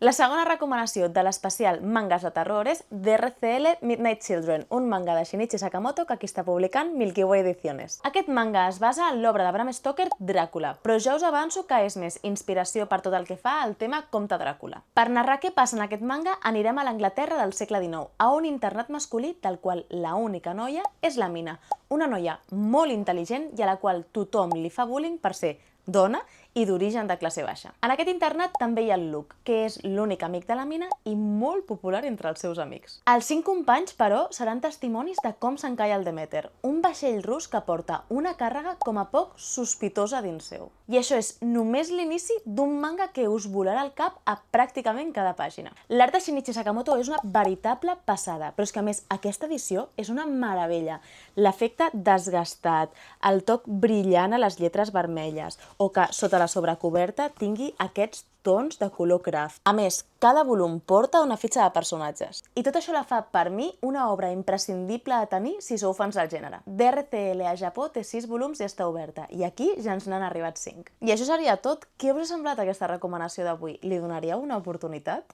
La segona recomanació de l'especial Mangas de terror és DRCL Midnight Children, un manga de Shinichi Sakamoto que aquí està publicant Milky Way Ediciones. Aquest manga es basa en l'obra de Bram Stoker, Dràcula, però ja us avanço que és més inspiració per tot el que fa al tema Comte Dràcula. Per narrar què passa en aquest manga anirem a l'Anglaterra del segle XIX, a un internat masculí del qual la única noia és la Mina, una noia molt intel·ligent i a la qual tothom li fa bullying per ser dona i d'origen de classe baixa. En aquest internat també hi ha el Luke, que és l'únic amic de la Mina i molt popular entre els seus amics. Els 5 companys, però, seran testimonis de com s'encalla el Demeter, un vaixell rus que porta una càrrega com a poc sospitosa dins seu. I això és només l'inici d'un manga que us volarà al cap a pràcticament cada pàgina. L'art de Shinichi Sakamoto és una veritable passada, però és que a més aquesta edició és una meravella. L'efecte desgastat, el toc brillant a les lletres vermelles, o que sota la sobrecoberta tingui aquests tons de color craft. A més, cada volum porta una fitxa de personatges. I tot això la fa, per mi, una obra imprescindible a tenir si sou fans del gènere. DRCL a Japó té 6 volums i està oberta, i aquí ja ens n'han arribat 5. I això seria tot. Què us ha semblat aquesta recomanació d'avui? Li donaríeu una oportunitat?